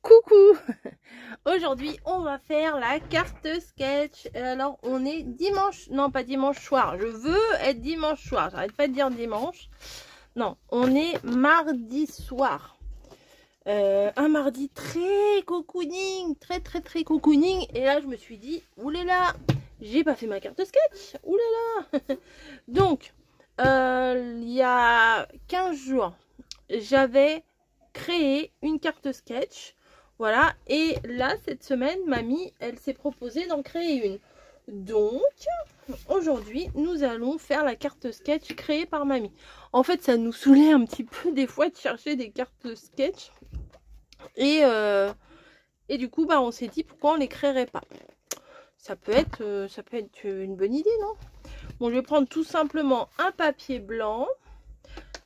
Coucou. Aujourd'hui on va faire la carte sketch. Alors on est dimanche, non pas dimanche soir, je veux être dimanche soir, j'arrête pas de dire dimanche. Non, on est mardi soir. Un mardi très cocooning, très cocooning. Et là je me suis dit, oulala, j'ai pas fait ma carte sketch, oulala. Donc il y a 15 jours j'avais créé une carte sketch. Voilà, et là, cette semaine, mamie, elle s'est proposée d'en créer une. Donc, aujourd'hui, nous allons faire la carte sketch créée par mamie. En fait, ça nous saoulait un petit peu des fois de chercher des cartes sketch. Et du coup, bah, on s'est dit pourquoi on les créerait pas. Ça peut être une bonne idée, non? Bon, je vais prendre tout simplement un papier blanc.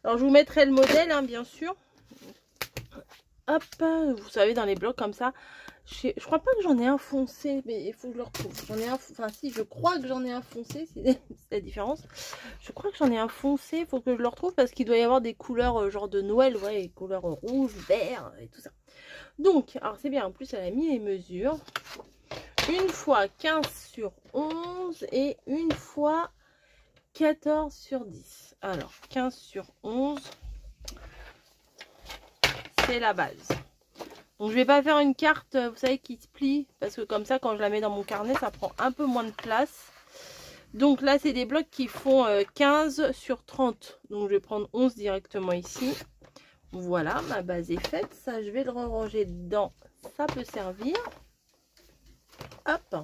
Alors, je vous mettrai le modèle, hein, bien sûr. Hop, vous savez, dans les blocs comme ça. Je crois pas que j'en ai un foncé, mais il faut que je le retrouve. J'en ai un, enfin si, je crois que j'en ai un foncé, c'est la différence. Je crois que j'en ai un foncé, il faut que je le retrouve parce qu'il doit y avoir des couleurs genre de Noël, ouais, les couleurs rouge, vert et tout ça. Donc, alors c'est bien, en plus elle a mis les mesures. Une fois 15 sur 11 et une fois 14 sur 10. Alors, 15 sur 11, c'est la base. Donc je vais pas faire une carte, vous savez, qui se plie, parce que comme ça, quand je la mets dans mon carnet, ça prend un peu moins de place. Donc là, c'est des blocs qui font 15 sur 30. Donc je vais prendre 11 directement ici. Voilà, ma base est faite. Ça, je vais le ranger dedans. Ça peut servir. Hop.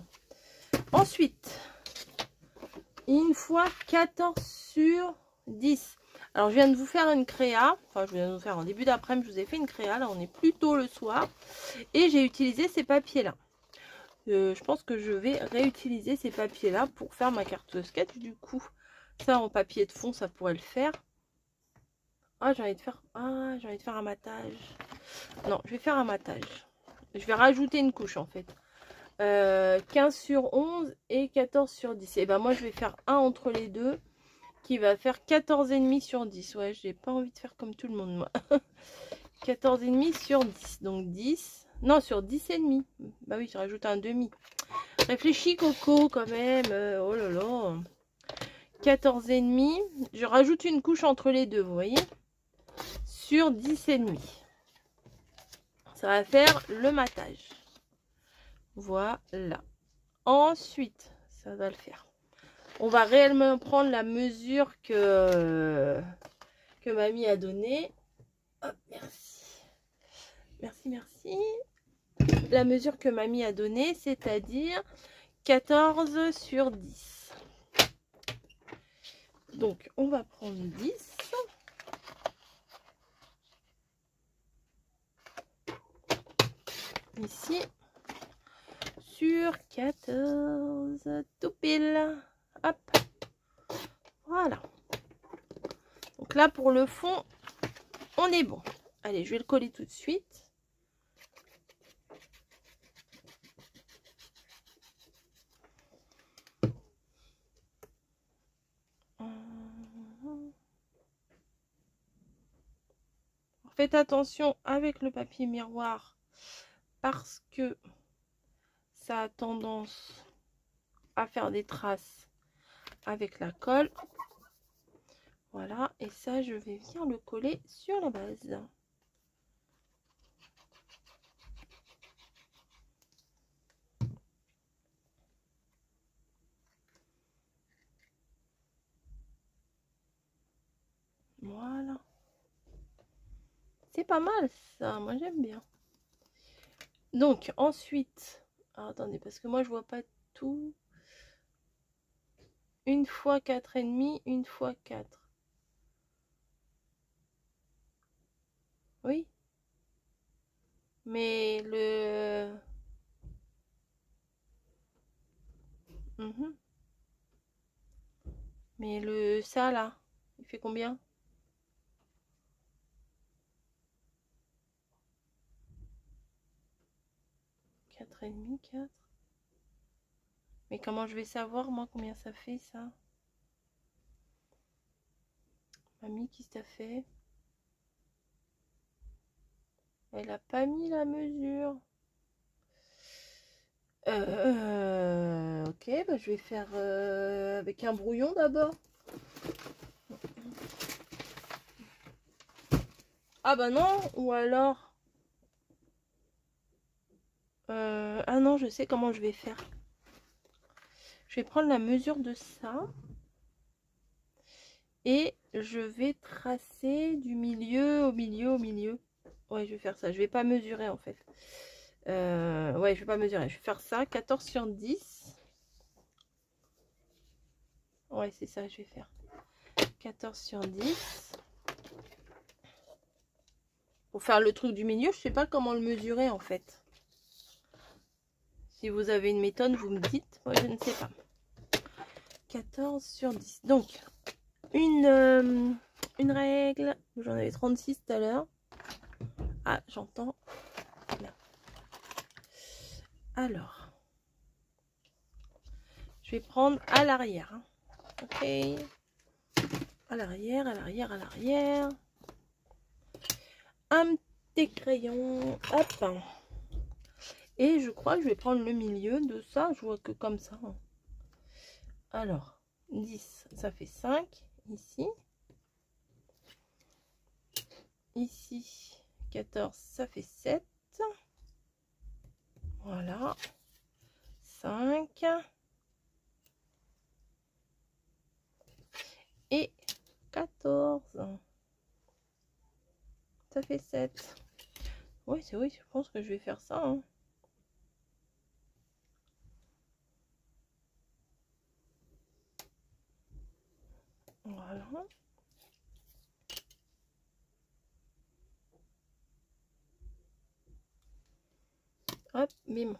Ensuite, une fois 14 sur 10. Alors, je viens de vous faire une créa. Enfin, je viens de vous faire en début d'après-midi, je vous ai fait une créa. Là, on est plutôt le soir. Et j'ai utilisé ces papiers-là. Je pense que je vais réutiliser ces papiers-là pour faire ma carte sketch. Du coup, ça en papier de fond, ça pourrait le faire. Ah, j'ai envie de faire... Ah, j'ai envie de faire un matage. Non, je vais faire un matage. Je vais rajouter une couche, en fait. 15 sur 11 et 14 sur 10. Et ben moi, je vais faire un entre les deux, qui va faire 14,5 sur 10. Ouais, j'ai pas envie de faire comme tout le monde, moi. 14,5 sur 10. Donc 10. Non, sur 10,5. Bah oui, je rajoute un demi. Réfléchis, Coco, quand même. Oh là là. 14,5. Je rajoute une couche entre les deux, vous voyez. Sur 10,5. Ça va faire le matage. Voilà. Ensuite, ça va le faire. On va réellement prendre la mesure que mamie a donnée. Hop, merci. Merci. La mesure que mamie a donnée, c'est-à-dire 14 sur 10. Donc, on va prendre 10. Ici. Sur 14. Tout pile. Hop. Voilà. Donc là, pour le fond, on est bon. Allez, je vais le coller tout de suite. Faites attention avec le papier miroir parce que ça a tendance à faire des traces avec la colle. Voilà, et ça, je vais venir le coller sur la base. Voilà. C'est pas mal ça, moi j'aime bien. Donc ensuite, alors, attendez, parce que moi je vois pas tout. Une fois 4,5, une fois 4. Oui. Mais le... Mais le ça là, il fait combien? 4,5, 4. Mais comment je vais savoir moi combien ça fait ça? Mamie, qu'est-ce que t'as fait? Elle a pas mis la mesure. Ok, bah, je vais faire avec un brouillon d'abord. Ah bah non, ou alors... ah non, je sais comment je vais faire. Je vais prendre la mesure de ça. Et je vais tracer du milieu au milieu au milieu. Ouais, je vais faire ça. Je vais pas mesurer en fait. Ouais, je vais pas mesurer. Je vais faire ça, 14 sur 10. Ouais, c'est ça, je vais faire. 14 sur 10. Pour faire le truc du milieu, je sais pas comment le mesurer en fait. Si vous avez une méthode, vous me dites. Moi, je ne sais pas. 14 sur 10. Donc, une règle. J'en avais 36 tout à l'heure. Ah, j'entends. Alors, je vais prendre à l'arrière. Hein. Ok. À l'arrière, à l'arrière, à l'arrière. Un petit crayon. Hop. Et je crois que je vais prendre le milieu de ça. Je vois que comme ça. Alors, 10, ça fait 5. Ici. Ici, 14, ça fait 7. Voilà. 5. Et 14. Ça fait 7. Oui, c'est oui, je pense que je vais faire ça. Hein. Voilà. Hop, bim.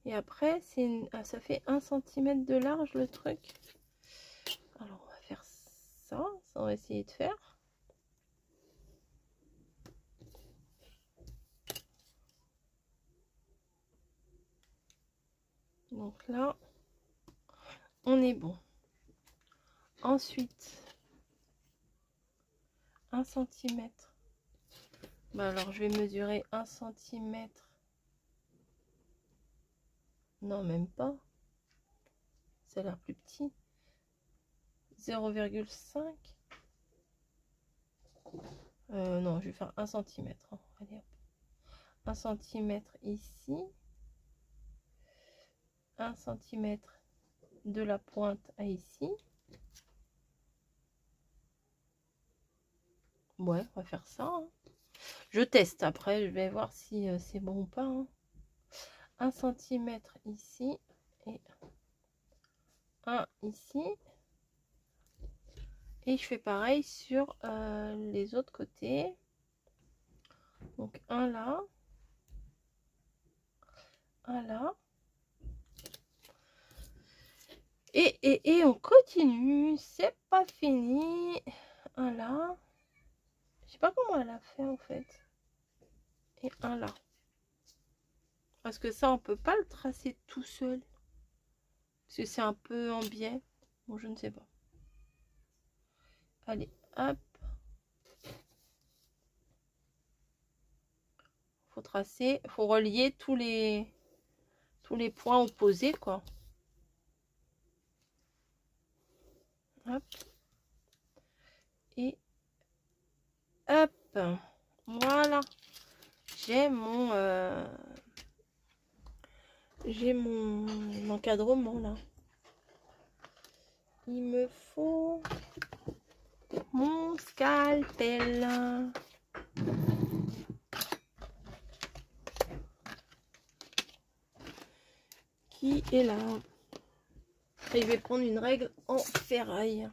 Et après, c'est ah, ça fait 1 cm de large le truc. Alors, on va faire ça. On va essayer de faire. Donc là, on est bon. Ensuite, 1 cm. Bah alors, je vais mesurer 1 cm. Non, même pas. Ça a l'air plus petit. 0,5. Non, je vais faire 1 cm. Hein. Allez, hop. 1 cm ici. 1 cm de la pointe à ici. Ouais, on va faire ça. Hein. Je teste après, je vais voir si c'est bon ou pas. Hein. 1 cm ici et 1 ici. Et je fais pareil sur les autres côtés. Donc un là. Un là. Et on continue. C'est pas fini. Un là. Je sais pas comment elle a fait en fait. Et un là. Parce que ça, on peut pas le tracer tout seul. Parce que c'est un peu en biais. Bon, je ne sais pas. Allez, hop. Faut tracer. Faut relier tous les points opposés, quoi. Hop. Et hop. Voilà. J'ai mon encadrement là. Il me faut mon scalpel. Qui est là. Et je vais prendre une règle en ferraille.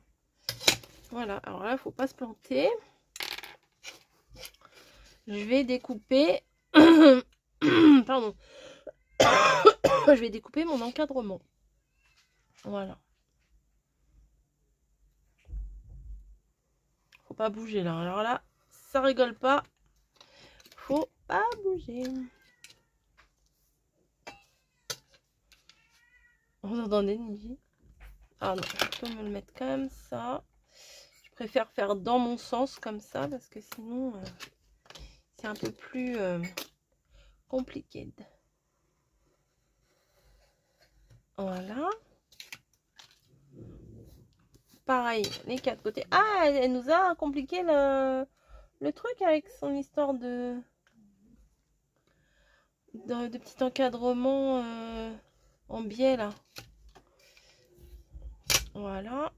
Voilà, alors là, faut pas se planter. Je vais découper. Pardon. Je vais découper mon encadrement. Voilà. Faut pas bouger là. Alors là, ça rigole pas. Faut pas bouger. Vous entendez, Niji? Ah non, je peux me le mettre comme ça. Je préfère faire dans mon sens comme ça parce que sinon c'est un peu plus compliqué. Voilà. Pareil, les 4 côtés. Ah, elle nous a compliqué le truc avec son histoire de petit encadrement en biais là. Voilà.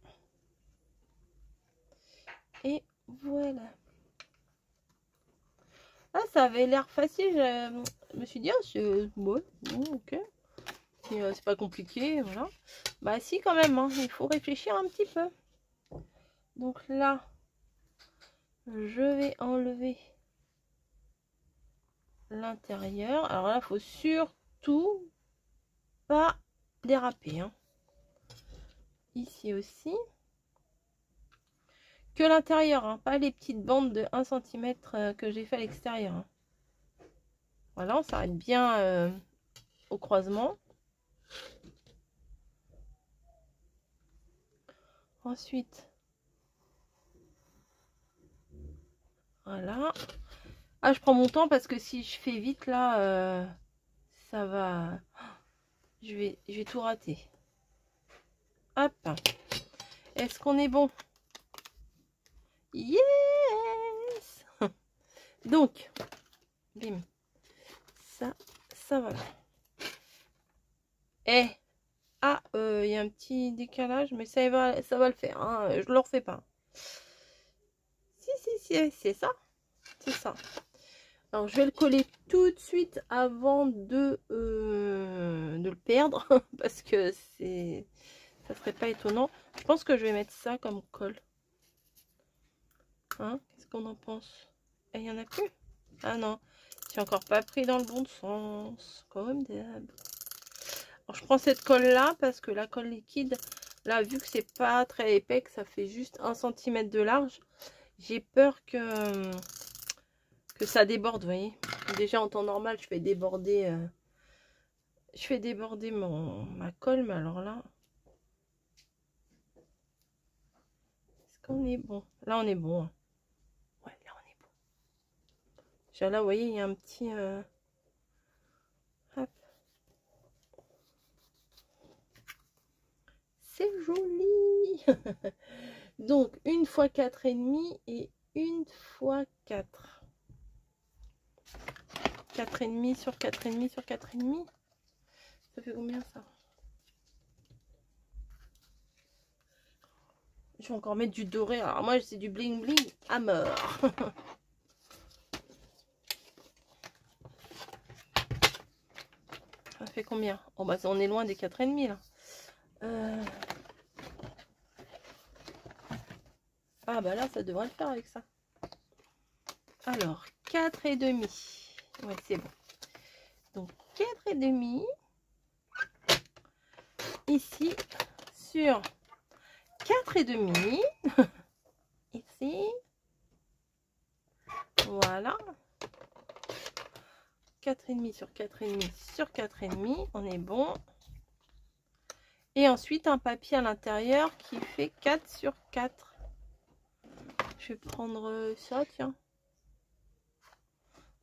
Et voilà. Ah, ça avait l'air facile. Je me suis dit, oh, c'est bon, ok. C'est pas compliqué, voilà. Bah si quand même, hein, il faut réfléchir un petit peu. Donc là, je vais enlever l'intérieur. Alors là, il faut surtout pas déraper. Hein. Ici aussi. Que l'intérieur, hein, pas les petites bandes de 1 cm que j'ai fait à l'extérieur. Hein. Voilà, on s'arrête bien au croisement. Ensuite, voilà. Ah, je prends mon temps parce que si je fais vite là, ça va. Je vais tout rater. Hop. Est-ce qu'on est bon? Yes. Donc, bim. Ça va là. Eh. Ah, il y a un petit décalage, mais ça va le faire. Hein. Je le refais pas. Si, c'est ça. C'est ça. Alors, je vais le coller tout de suite avant de le perdre. Parce que ça serait pas étonnant. Je pense que je vais mettre ça comme colle. Hein? Qu'est-ce qu'on en pense? Et il y en a plus? Ah non. J'ai encore pas pris dans le bon sens. Comme d'hab. Alors, je prends cette colle là parce que la colle liquide, là, vu que c'est pas très épais, que ça fait juste 1 cm de large, j'ai peur que ça déborde, vous voyez. Déjà en temps normal, je fais déborder ma colle, mais alors là, est-ce qu'on est bon? Là, on est bon. Hein. Ouais, là, on est bon. Déjà là, vous voyez, il y a un petit... Hop. C'est joli. Donc, 1 x 4,5 et 1 x 4. 4,5 sur 4,5 sur 4,5. Ça fait combien ça? Je vais encore mettre du doré. Alors moi, c'est du bling bling à mort. Ça fait combien? Oh bah on est loin des 4,5 là. Ah bah là, ça devrait le faire avec ça. Alors, 4,5. Ouais, c'est bon. Donc, 4,5. Ici, sur 4,5. Ici. Voilà. 4,5 sur 4,5 sur 4,5. On est bon. Et ensuite, un papier à l'intérieur qui fait 4 sur 4. Je vais prendre ça, tiens.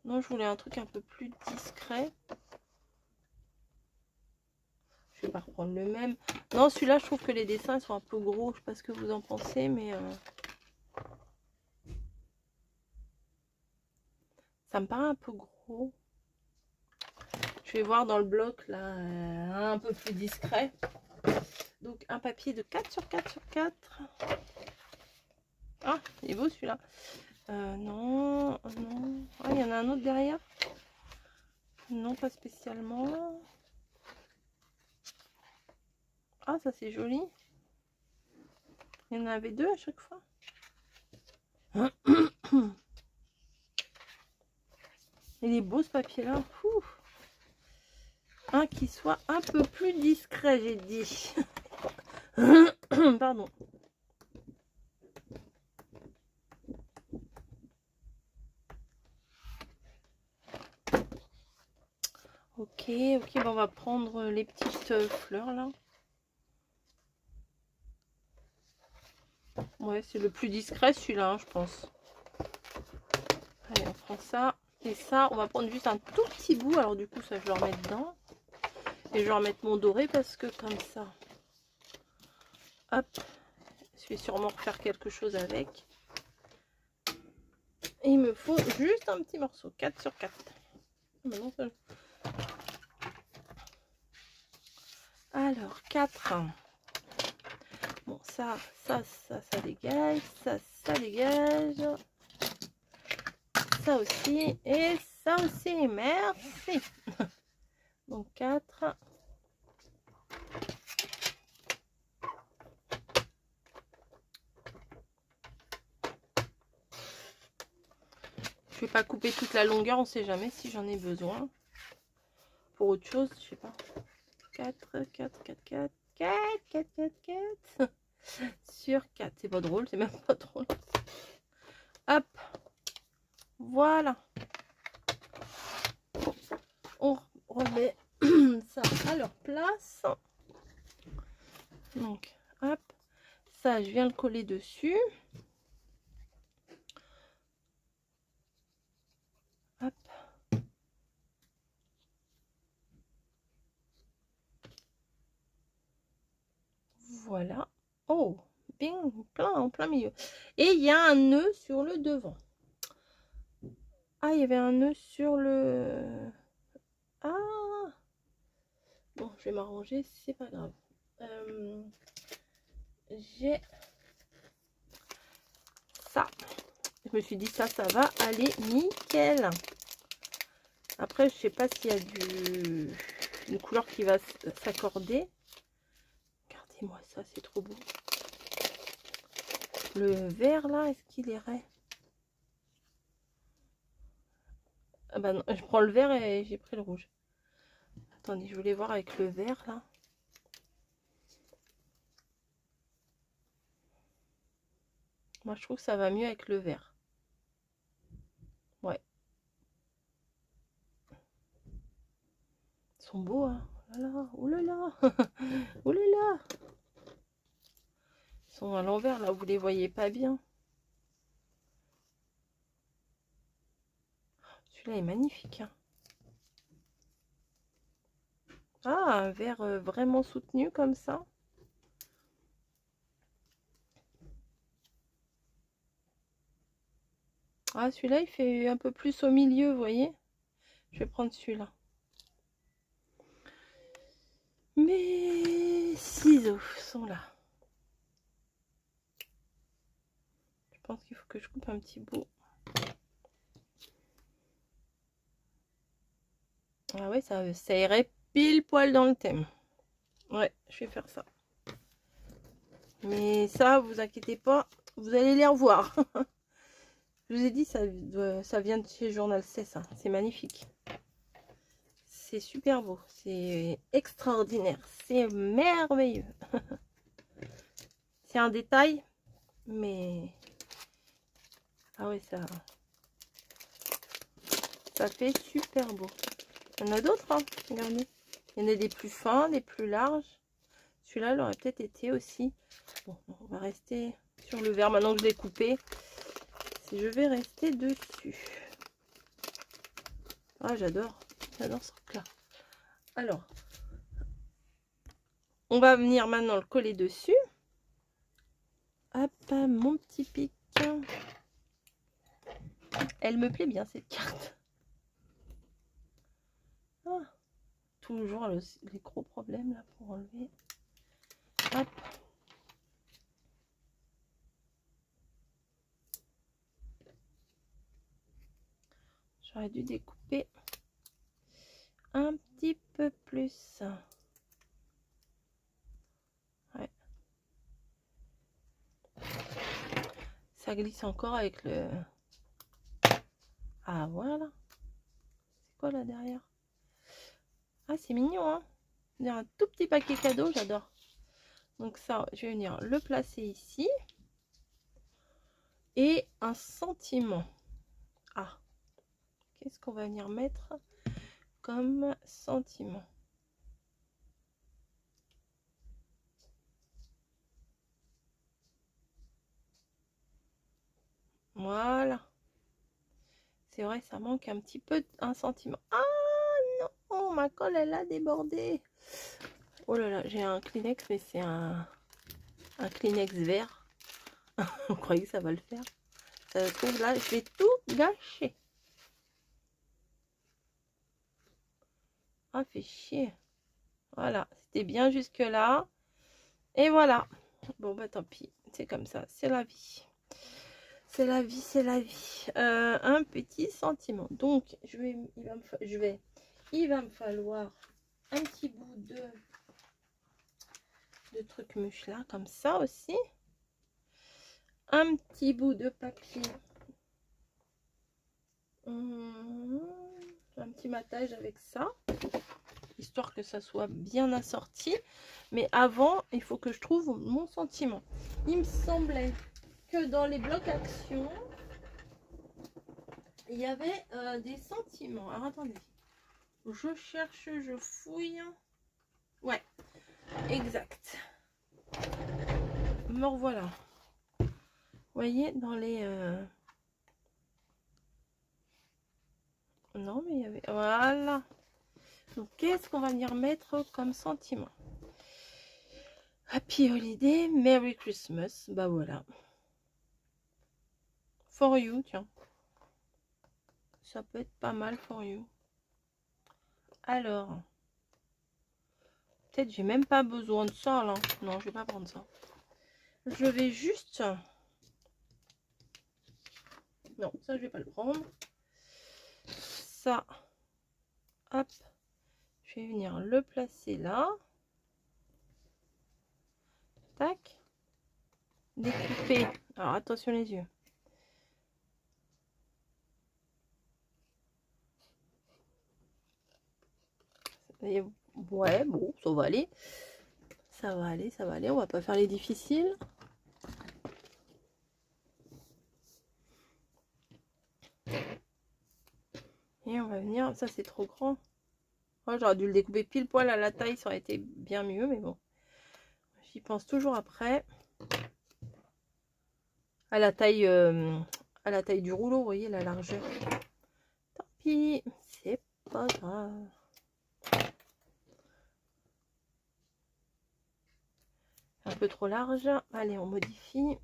Non, je voulais un truc un peu plus discret. Je vais pas reprendre le même. Non, celui-là, je trouve que les dessins sont un peu gros. Je sais pas ce que vous en pensez, mais... ça me paraît un peu gros. Je vais voir dans le bloc, là, un peu plus discret. Donc, un papier de 4 sur 4 sur 4. Ah, il est beau celui-là. Non, non. Ah, il y en a un autre derrière. Non, pas spécialement. Ah, ça c'est joli. Il y en avait 2 à chaque fois. Il est beau ce papier-là. Un qui soit un peu plus discret, j'ai dit. Pardon. Ok, bon, on va prendre les petites fleurs là. Ouais, c'est le plus discret celui-là, hein, je pense. Allez, on prend ça. Et ça, on va prendre juste un tout petit bout. Alors du coup, ça, je vais le remettre dedans. Et je vais remettre mon doré parce que comme ça, hop, je vais sûrement refaire quelque chose avec. Et il me faut juste un petit morceau, 4 sur 4. Maintenant, ça... Alors, 4. Bon, ça dégage. Ça dégage. Ça aussi. Et ça aussi. Merci. Donc, 4. Je vais pas couper toute la longueur. On sait jamais si j'en ai besoin. Pour autre chose, je sais pas. 4, 4, 4, 4, 4, 4, 4, 4. Sur 4. C'est pas drôle, c'est même pas drôle. Hop. Voilà. On remet ça à leur place. Donc, hop. Ça, je viens le coller dessus. Hop. Voilà. Oh, bien, en plein milieu. Et il y a un nœud sur le devant. Ah, il y avait un nœud sur le... Ah. Bon, je vais m'arranger, c'est pas grave. J'ai ça. Je me suis dit ça va aller nickel. Après, je sais pas s'il y a une couleur qui va s'accorder. Regardez-moi ça, c'est trop beau. Le vert là, est-ce qu'il irait? Ah bah non, je prends le vert et j'ai pris le rouge. Attendez, je voulais voir avec le vert là. Moi, je trouve que ça va mieux avec le vert. Ouais. Ils sont beaux, hein. Oh là là, oh là là. Ils sont à l'envers, là, vous les voyez pas bien. Celui-là est magnifique, hein. Ah, un vert vraiment soutenu comme ça. Ah, celui-là, il fait un peu plus au milieu, vous voyez. Je vais prendre celui-là. Mes ciseaux sont là. Je pense qu'il faut que je coupe un petit bout. Ah ouais, ça irait pile poil dans le thème. Ouais, je vais faire ça. Mais ça, vous inquiétez pas, vous allez les revoir. Je vous ai dit, ça vient de chez Journal C, ça. C'est magnifique. C'est super beau. C'est extraordinaire. C'est merveilleux. C'est un détail, mais... Ah ouais, ça fait super beau. Il y en a d'autres, hein. Regardez. Il y en a des plus fins, des plus larges. Celui-là, il aurait peut-être été aussi. Bon, on va rester sur le vert maintenant que je l'ai coupé. Je vais rester dessus. Ah, j'adore ce truc-là. Alors, on va venir maintenant le coller dessus. Hop, mon petit pic. Elle me plaît bien, cette carte. Ah, toujours les gros problèmes là pour enlever. Hop. J'aurais dû découper un petit peu plus. Ouais. Ça glisse encore avec le... Ah, voilà. C'est quoi là derrière? Ah, c'est mignon, hein? On dirait un tout petit paquet cadeau, j'adore. Donc ça, je vais venir le placer ici. Et un sentiment. Ah, qu'est-ce qu'on va venir mettre comme sentiment? Voilà. c'est vrai, ça manque un petit peu un sentiment. Ah non, ma colle, elle a débordé. Oh là là, j'ai un Kleenex, mais c'est un Kleenex vert. On croyait que ça va le faire. Ça se trouve, là, je vais tout gâcher. Ah, fait chier. Voilà, c'était bien jusque là. Et voilà. Bon, bah tant pis. C'est comme ça, c'est la vie. C'est la vie, c'est la vie. Un petit sentiment. Donc, il va me falloir un petit bout de truc mouche là, comme ça aussi. Un petit bout de papier. Un petit matage avec ça. Histoire que ça soit bien assorti. Mais avant, il faut que je trouve mon sentiment. Il me semblait que dans les blocs action, il y avait des sentiments. Alors attendez, je cherche, je fouille. Ouais, exact. Me revoilà. Vous voyez, dans les... Non, mais il y avait... Voilà. Donc, qu'est-ce qu'on va venir mettre comme sentiment? Happy Holiday, Merry Christmas. Bah voilà. For you, tiens. Ça peut être pas mal for you. Alors, peut-être j'ai même pas besoin de ça là. Non, je vais pas prendre ça. Je vais juste... Non, ça je vais pas le prendre. Ça, hop, je vais venir le placer là. Tac. Découper. Alors attention les yeux. Et ouais, bon, ça va aller. Ça va aller, ça va aller. On va pas faire les difficiles. Et on va venir... Ça, c'est trop grand. Oh, j'aurais dû le découper pile poil à la taille. Ça aurait été bien mieux, mais bon. J'y pense toujours après. À la taille du rouleau, vous voyez, la largeur. Tant pis, c'est pas grave. Un peu trop large. Allez, on modifie.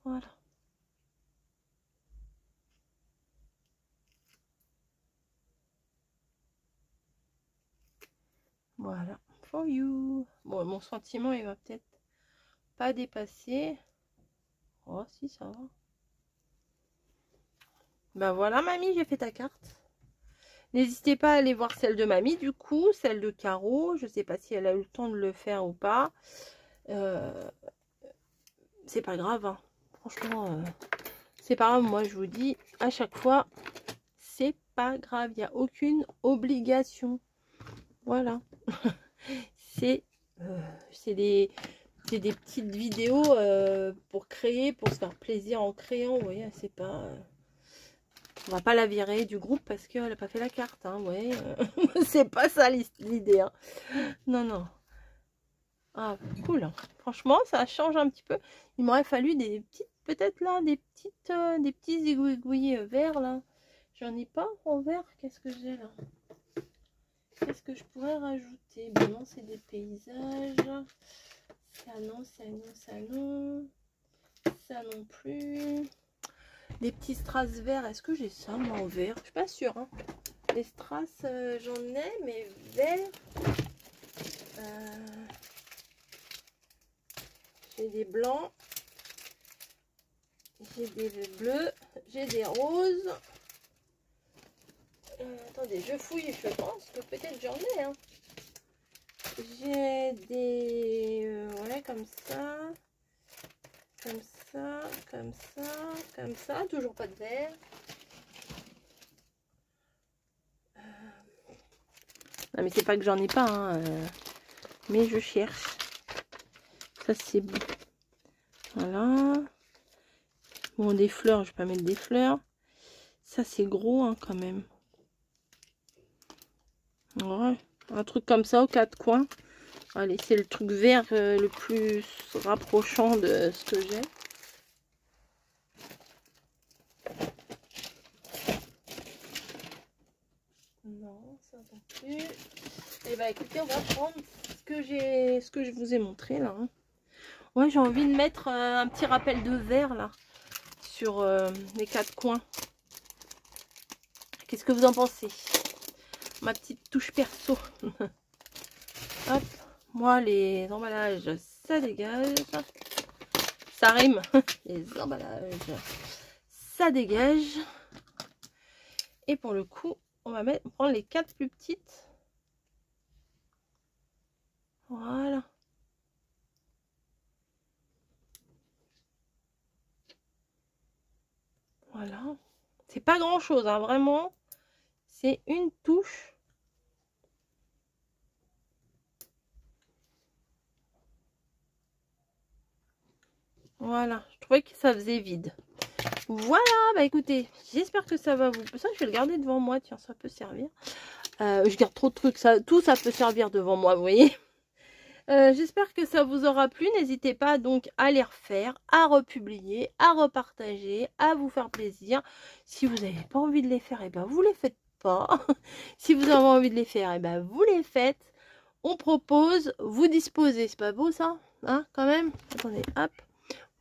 Voilà. Voilà. For you. Bon, mon sentiment, il va peut-être pas dépasser. Oh, si, ça va. Ben voilà, mamie, j'ai fait ta carte. N'hésitez pas à aller voir celle de mamie, du coup, celle de Caro. Je sais pas si elle a eu le temps de le faire ou pas. C'est pas grave, hein. Franchement, c'est pas grave. Moi, je vous dis à chaque fois, c'est pas grave. Il n'y a aucune obligation. Voilà. C'est des petites vidéos pour créer, pour se faire plaisir en créant. Vous voyez, c'est pas... on va pas la virer du groupe parce qu'elle n'a pas fait la carte. Hein, ouais, c'est pas ça l'idée. Hein. Non, non. Ah, cool. Franchement, ça change un petit peu. Il m'aurait fallu des petites, peut-être là, des petits aiguilles verts là. J'en ai pas en vert. Qu'est-ce que j'ai là? Qu'est-ce que je pourrais rajouter? Ben non, c'est des paysages. Ça non, ça non, ça non. Ça non plus. Des petits strass verts. Est-ce que j'ai ça moi en vert? Je suis pas sûre. Hein. Les strass, j'en ai, mais verts. J'ai des blancs. J'ai des bleus. J'ai des roses. Attendez, je fouille, je pense que peut-être j'en ai. Hein. J'ai des... ouais, comme ça. Comme ça, comme ça, comme ça. Toujours pas de vert. Non, mais c'est pas que j'en ai pas. Hein, mais je cherche. Ça, c'est bon. Voilà. Bon, des fleurs, je vais pas mettre des fleurs. Ça, c'est gros hein, quand même. Ouais, un truc comme ça aux quatre coins. Allez, c'est le truc vert le plus rapprochant de ce que j'ai. Non, ça non plus. Et bah écoutez, on va prendre ce que je vous ai montré là. Hein. Ouais, j'ai envie de mettre un petit rappel de vert là sur les 4 coins. Qu'est-ce que vous en pensez? Ma petite touche perso. Hop, moi les emballages, ça dégage. Ça rime. Les emballages, ça dégage. Et pour le coup, on va prendre les 4 plus petites. Voilà. Voilà. C'est pas grand chose, hein, vraiment. C'est une touche. Voilà. Je trouvais que ça faisait vide. Voilà. Bah écoutez, j'espère que ça va vous... Ça, je vais le garder devant moi. Tiens, ça peut servir. Je garde trop de trucs. Tout ça peut servir devant moi, vous voyez. J'espère que ça vous aura plu. N'hésitez pas donc à les refaire, à republier, à repartager, à vous faire plaisir. Si vous n'avez pas envie de les faire, et ben vous les faites pas. Si vous avez envie de les faire, et ben vous les faites. On propose, vous disposez. C'est pas beau ça, hein, quand même. Attendez, hop.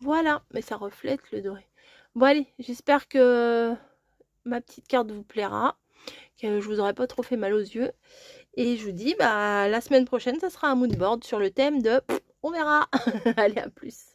Voilà, mais ça reflète le doré. Bon allez, j'espère que ma petite carte vous plaira, que je vous aurai pas trop fait mal aux yeux. Et je vous dis, bah, la semaine prochaine, ça sera un mood board sur le thème de... On verra. Allez, à plus.